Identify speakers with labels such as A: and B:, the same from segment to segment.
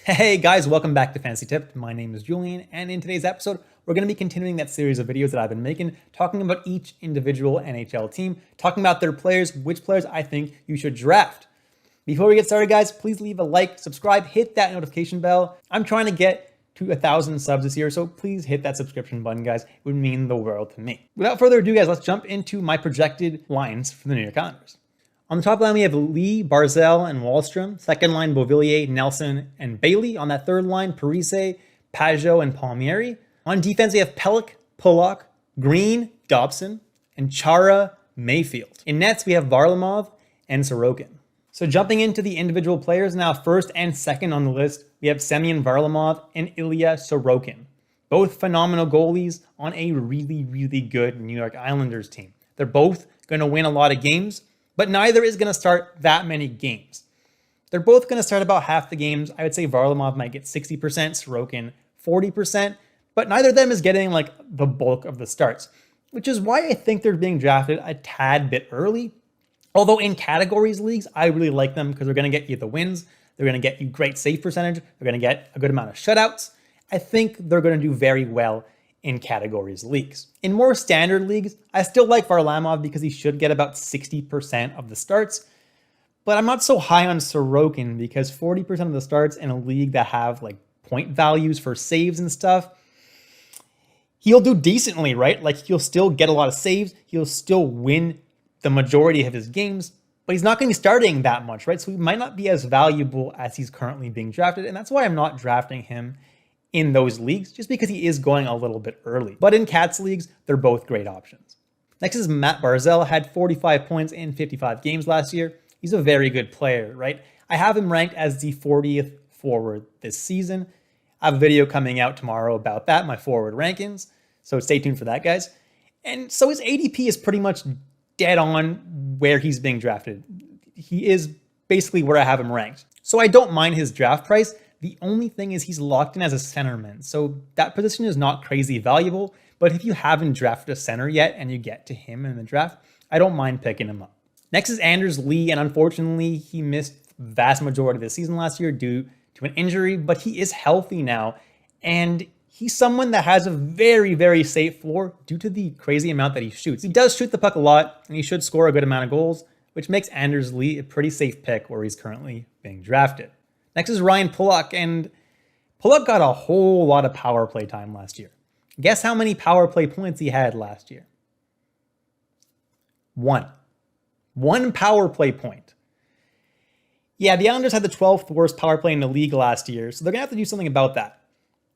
A: Hey guys, welcome back to Fantasy Tip. My name is Julian, and in today's episode, we're going to be continuing that series of videos that I've been making, talking about each individual NHL team, talking about their players, which players I think you should draft. Before we get started, guys, please leave a like, subscribe, hit that notification bell. I'm trying to get to 1,000 subs this year, so please hit that subscription button, guys. It would mean the world to me. Without further ado, guys, let's jump into my projected lines for the New York Islanders. On the top line, we have Lee, Barzal, and Wahlstrom. Second line, Beauvillier, Nelson, and Bailey. On that third line, Parise, Pageau, and Palmieri. On defense, we have Pelech, Pulock, Green, Dobson, and Chara, Mayfield. In nets, we have Varlamov and Sorokin. So jumping into the individual players now, first and second on the list, we have Semyon Varlamov and Ilya Sorokin. Both phenomenal goalies on a really good New York Islanders team. They're both going to win a lot of games, but neither is going to start that many games. They're both going to start about half the games. I would say Varlamov might get 60%, Sorokin 40%, but neither of them is getting like the bulk of the starts, which is why I think they're being drafted a tad bit early. Although in categories leagues, I really like them because they're going to get you the wins. They're going to get you great save percentage. They're going to get a good amount of shutouts. I think they're going to do very well in categories leagues. In more standard leagues, I still like Varlamov because he should get about 60% of the starts, but I'm not so high on Sorokin because 40% of the starts in a league that have like point values for saves and stuff, he'll do decently, right? Like he'll still get a lot of saves. He'll still win the majority of his games, but he's not going to be starting that much, right? So he might not be as valuable as he's currently being drafted. And that's why I'm not drafting him in those leagues, just because he is going a little bit early. But in Cats leagues, they're both great options. Next is Matt Barzal, had 45 points in 55 games last year. He's a very good player, right? I have him ranked as the 40th forward this season. I have a video coming out tomorrow about that, my forward rankings. So stay tuned for that, guys. And so his ADP is pretty much dead on where he's being drafted. He is basically where I have him ranked. So I don't mind his draft price. The only thing is he's locked in as a centerman, so that position is not crazy valuable, but if you haven't drafted a center yet and you get to him in the draft, I don't mind picking him up. Next is Anders Lee, and unfortunately, he missed the vast majority of the season last year due to an injury, but he is healthy now, and he's someone that has a very safe floor due to the crazy amount that he shoots. He does shoot the puck a lot, and he should score a good amount of goals, which makes Anders Lee a pretty safe pick where he's currently being drafted. Next is Ryan Pulock, and Pulock got a whole lot of power play time last year. Guess how many power play points he had last year? One power play point. Yeah, the Islanders had the 12th worst power play in the league last year, so they're going to have to do something about that.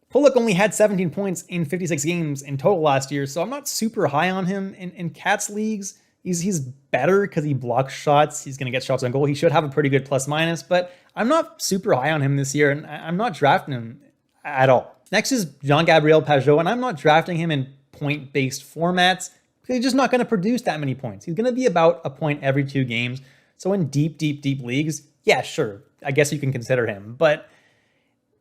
A: Pulock only had 17 points in 56 games in total last year, so I'm not super high on him. In Cats leagues, he's better because he blocks shots. He's going to get shots on goal. He should have a pretty good plus minus, but I'm not super high on him this year, and I'm not drafting him at all. Next is Jean-Gabriel Pageau, and I'm not drafting him in point-based formats because he's just not going to produce that many points. He's going to be about a point every 2 games. So in deep leagues, yeah, sure, I guess you can consider him. But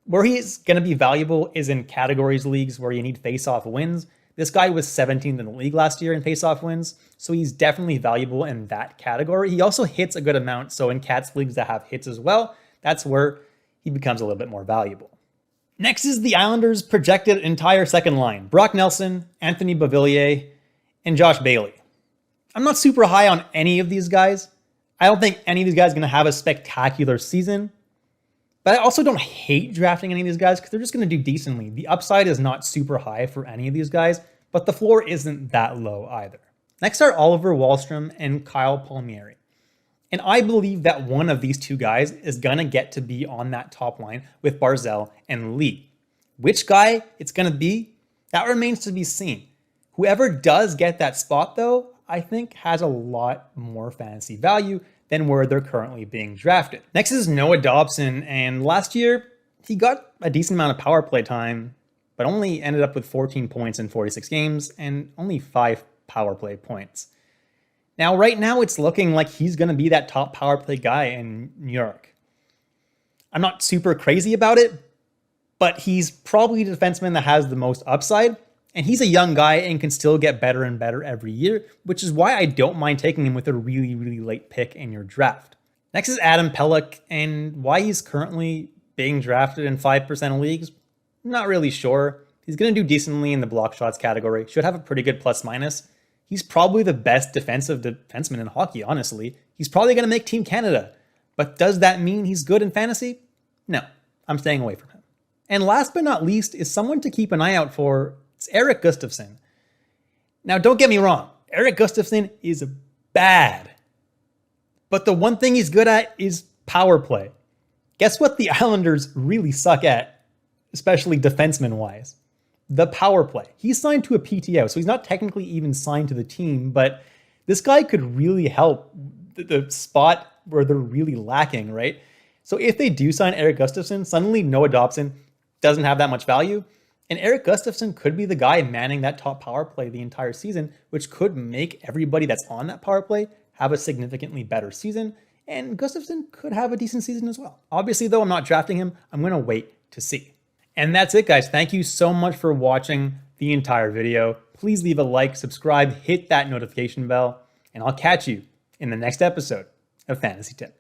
A: where he's going to be valuable is in categories leagues where you need face-off wins. This guy was 17th in the league last year in face-off wins, so he's definitely valuable in that category. He also hits a good amount, so in Cats leagues that have hits as well, that's where he becomes a little bit more valuable. Next is the Islanders' projected entire second line. Brock Nelson, Anthony Beauvillier, and Josh Bailey. I'm not super high on any of these guys. I don't think any of these guys are going to have a spectacular season, but I also don't hate drafting any of these guys because they're just going to do decently. The upside is not super high for any of these guys, but the floor isn't that low either. Next are Oliver Wahlstrom and Kyle Palmieri. And I believe that one of these two guys is going to get to be on that top line with Barzal and Lee. Which guy it's going to be, that remains to be seen. Whoever does get that spot, though, I think has a lot more fantasy value than where they're currently being drafted. Next is Noah Dobson, and last year, he got a decent amount of power play time, but only ended up with 14 points in 46 games and only 5 power play points. Now, right now, it's looking like he's going to be that top power play guy in New York. I'm not super crazy about it, but he's probably the defenseman that has the most upside, and he's a young guy and can still get better and better every year, which is why I don't mind taking him with a really late pick in your draft. Next is Adam Pelech, and why he's currently being drafted in 5% of leagues? Not really sure. He's going to do decently in the block shots category. Should have a pretty good plus minus. He's probably the best defensive defenseman in hockey, honestly. He's probably going to make Team Canada. But does that mean he's good in fantasy? No, I'm staying away from him. And last but not least is someone to keep an eye out for. It's Erik Gustafsson. Now, don't get me wrong. Erik Gustafsson is bad. But the one thing he's good at is power play. Guess what the Islanders really suck at, especially defenseman-wise? The power play. He's signed to a PTO, so he's not technically even signed to the team, but this guy could really help the spot where they're really lacking, right? So if they do sign Erik Gustafsson, suddenly Noah Dobson doesn't have that much value, and Erik Gustafsson could be the guy manning that top power play the entire season, which could make everybody that's on that power play have a significantly better season, and Gustafsson could have a decent season as well. Obviously, though, I'm not drafting him. I'm going to wait to see. And that's it, guys. Thank you so much for watching the entire video. Please leave a like, subscribe, hit that notification bell, and I'll catch you in the next episode of Fantasy Tips.